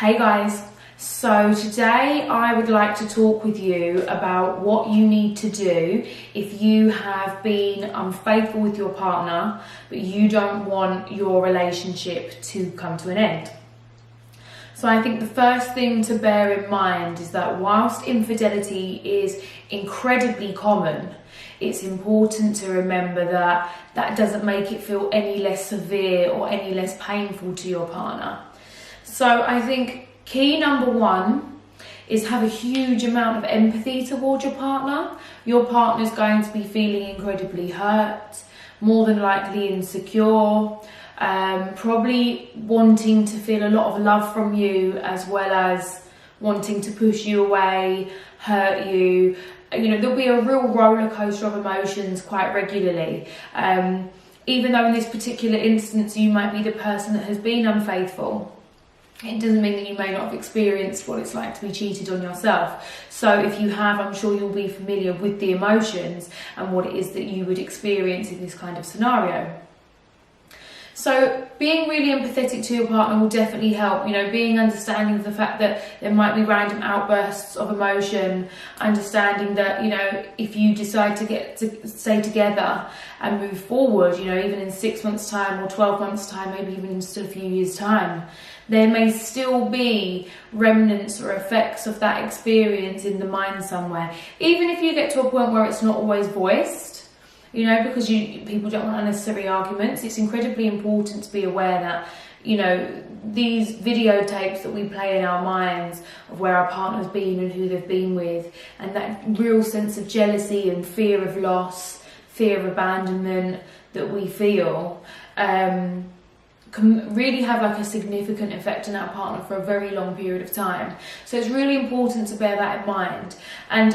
Hey guys, so today I would like to talk with you about what you need to do if you have been unfaithful with your partner, but you don't want your relationship to come to an end. So I think the first thing to bear in mind is that whilst infidelity is incredibly common, it's important to remember that that doesn't make it feel any less severe or any less painful to your partner. So I think key number one is have a huge amount of empathy towards your partner. Your partner's going to be feeling incredibly hurt, more than likely insecure, probably wanting to feel a lot of love from you, as well as wanting to push you away, hurt you. You know, there'll be a real roller coaster of emotions quite regularly. Even though in this particular instance you might be the person that has been unfaithful, it doesn't mean that you may not have experienced what it's like to be cheated on yourself. So if you have, I'm sure you'll be familiar with the emotions and what it is that you would experience in this kind of scenario. So being really empathetic to your partner will definitely help, you know, being understanding of the fact that there might be random outbursts of emotion, understanding that, you know, if you decide to stay together and move forward, you know, even in 6 months' time or 12 months' time, maybe even in still a few years' time, there may still be remnants or effects of that experience in the mind somewhere. Even if you get to a point where it's not always voiced, you know, because people don't want unnecessary arguments, it's incredibly important to be aware that, you know, these videotapes that we play in our minds of where our partner's been and who they've been with, and that real sense of jealousy and fear of loss, fear of abandonment that we feel, can really have like a significant effect on our partner for a very long period of time. So it's really important to bear that in mind. And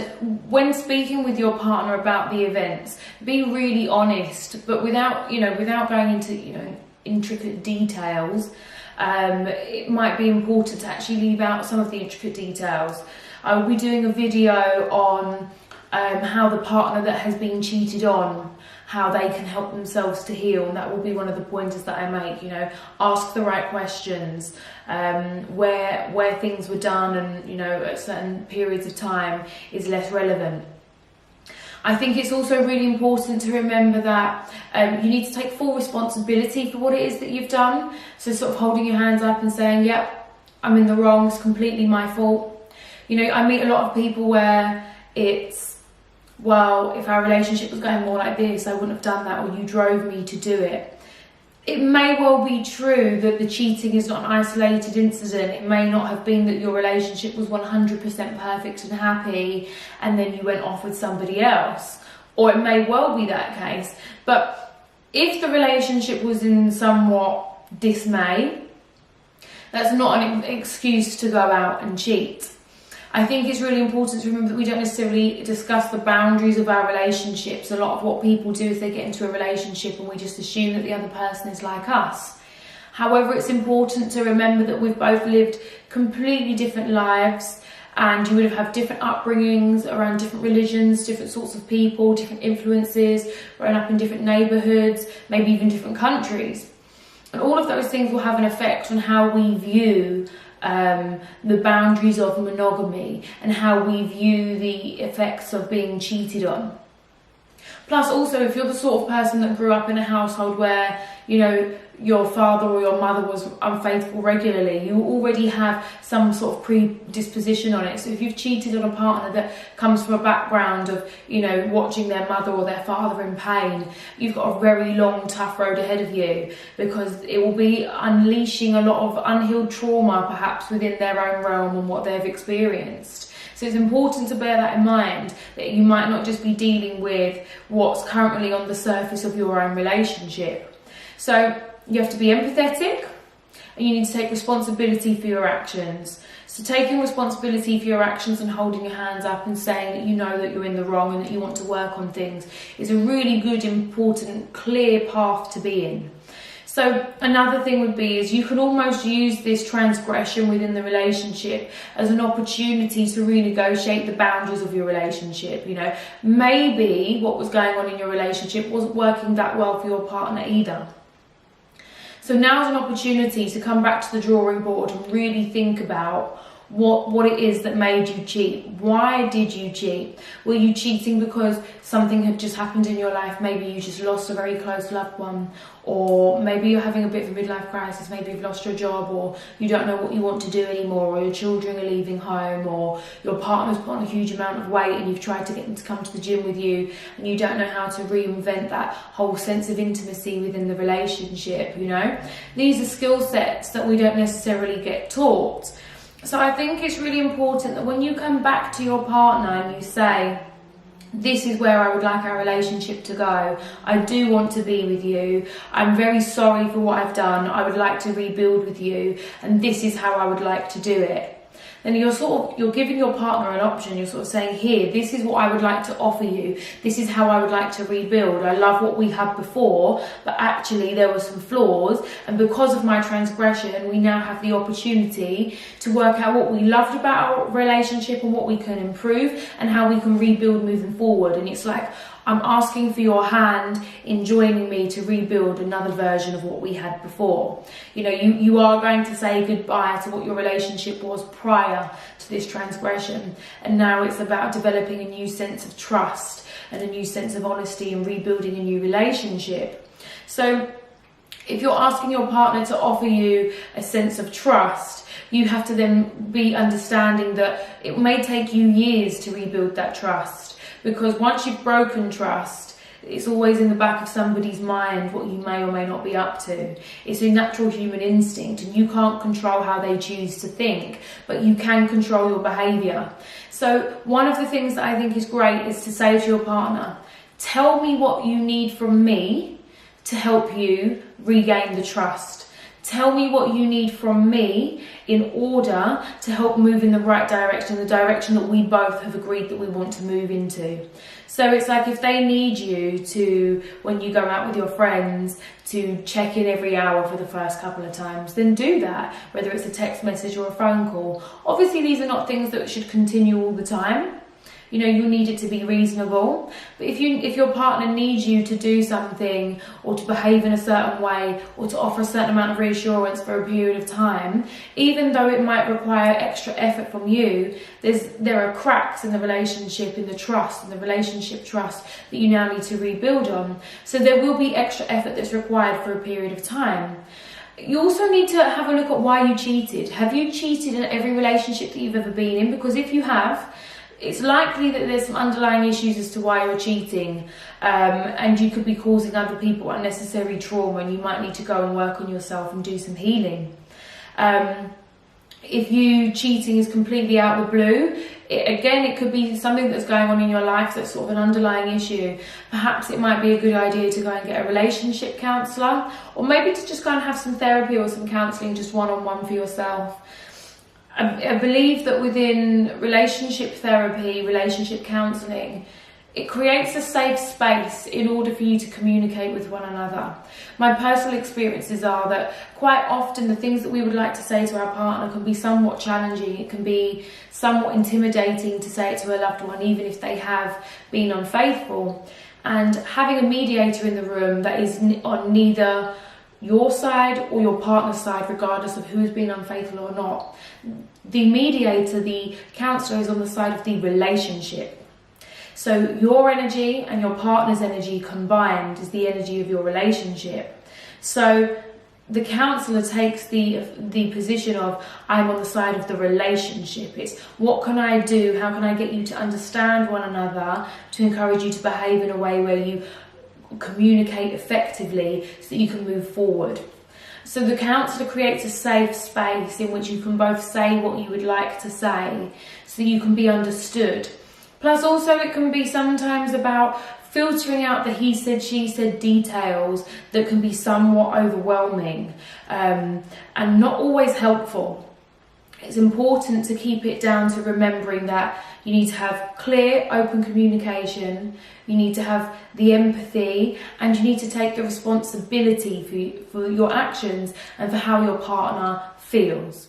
when speaking with your partner about the events, be really honest, but without going into, intricate details. It might be important to actually leave out some of the intricate details. I will be doing a video on how the partner that has been cheated on, how they can help themselves to heal, and that will be one of the pointers that I make. You know, ask the right questions, where things were done and, you know, at certain periods of time is less relevant. I think it's also really important to remember that you need to take full responsibility for what it is that you've done. So sort of holding your hands up and saying, yep, I'm in the wrong, it's completely my fault. You know, I meet a lot of people where it's, well, if our relationship was going more like this, I wouldn't have done that, or you drove me to do it. It may well be true that the cheating is not an isolated incident. It may not have been that your relationship was 100% perfect and happy and then you went off with somebody else. Or it may well be that case. But if the relationship was in somewhat dismay, that's not an excuse to go out and cheat. I think it's really important to remember that we don't necessarily discuss the boundaries of our relationships. A lot of what people do is they get into a relationship and we just assume that the other person is like us. However, it's important to remember that we've both lived completely different lives, and you would have had different upbringings around different religions, different sorts of people, different influences, grown up in different neighbourhoods, maybe even different countries. And all of those things will have an effect on how we view the boundaries of monogamy and how we view the effects of being cheated on. Plus, also, if you're the sort of person that grew up in a household where, you know, your father or your mother was unfaithful regularly, you already have some sort of predisposition on it. So if you've cheated on a partner that comes from a background of, you know, watching their mother or their father in pain, you've got a very long, tough road ahead of you, because it will be unleashing a lot of unhealed trauma, perhaps within their own realm and what they've experienced. So it's important to bear that in mind, that you might not just be dealing with what's currently on the surface of your own relationship. So you have to be empathetic, and you need to take responsibility for your actions. So taking responsibility for your actions and holding your hands up and saying that you know that you're in the wrong and that you want to work on things is a really good, important, clear path to be in. So another thing would be is you can almost use this transgression within the relationship as an opportunity to renegotiate the boundaries of your relationship. You know, maybe what was going on in your relationship wasn't working that well for your partner either. So now's an opportunity to come back to the drawing board and really think about what it is that made you cheat. Why did you cheat? Were you cheating because something had just happened in your life? Maybe you just lost a very close loved one, or maybe you're having a bit of a midlife crisis. Maybe you've lost your job, or you don't know what you want to do anymore, or your children are leaving home, or your partner's put on a huge amount of weight and you've tried to get them to come to the gym with you and you don't know how to reinvent that whole sense of intimacy within the relationship. These are skill sets that we don't necessarily get taught. So I think it's really important that when you come back to your partner and you say, this is where I would like our relationship to go, I do want to be with you, I'm very sorry for what I've done, I would like to rebuild with you, and this is how I would like to do it. Then you're giving your partner an option. You're sort of saying, here, this is what I would like to offer you. This is how I would like to rebuild. I love what we had before, but actually there were some flaws. And because of my transgression, we now have the opportunity to work out what we loved about our relationship and what we can improve and how we can rebuild moving forward. And it's like, I'm asking for your hand in joining me to rebuild another version of what we had before. You are going to say goodbye to what your relationship was prior to this transgression. And now it's about developing a new sense of trust and a new sense of honesty and rebuilding a new relationship. So if you're asking your partner to offer you a sense of trust, you have to then be understanding that it may take you years to rebuild that trust. Because once you've broken trust, it's always in the back of somebody's mind what you may or may not be up to. It's a natural human instinct, and you can't control how they choose to think, but you can control your behaviour. So one of the things that I think is great is to say to your partner, tell me what you need from me to help you regain the trust. Tell me what you need from me in order to help move in the right direction, the direction that we both have agreed that we want to move into. So it's like if they need you to, when you go out with your friends, to check in every hour for the first couple of times, then do that, whether it's a text message or a phone call. Obviously, these are not things that should continue all the time. You need it to be reasonable. But if your partner needs you to do something or to behave in a certain way or to offer a certain amount of reassurance for a period of time, even though it might require extra effort from you, there are cracks in the relationship, in the trust, in the relationship trust that you now need to rebuild on. So there will be extra effort that's required for a period of time. You also need to have a look at why you cheated. Have you cheated in every relationship that you've ever been in? Because if you have, it's likely that there's some underlying issues as to why you're cheating, and you could be causing other people unnecessary trauma, and you might need to go and work on yourself and do some healing. If you cheating is completely out of the blue, it could be something that's going on in your life that's sort of an underlying issue. Perhaps it might be a good idea to go and get a relationship counsellor, or maybe to just go and have some therapy or some counselling just one-on-one for yourself. I believe that within relationship therapy, relationship counselling, it creates a safe space in order for you to communicate with one another. My personal experiences are that quite often the things that we would like to say to our partner can be somewhat challenging. It can be somewhat intimidating to say it to a loved one, even if they have been unfaithful. And having a mediator in the room that is on neither your side or your partner's side, regardless of who's been unfaithful or not. The mediator, the counsellor, is on the side of the relationship. So your energy and your partner's energy combined is the energy of your relationship. So the counsellor takes the position of, I'm on the side of the relationship. It's what can I do? How can I get you to understand one another, to encourage you to behave in a way where you communicate effectively so that you can move forward. So the counsellor creates a safe space in which you can both say what you would like to say so that you can be understood. Plus also it can be sometimes about filtering out the he said, she said details that can be somewhat overwhelming and not always helpful. It's important to keep it down to remembering that you need to have clear, open communication, you need to have the empathy, and you need to take the responsibility for your actions and for how your partner feels.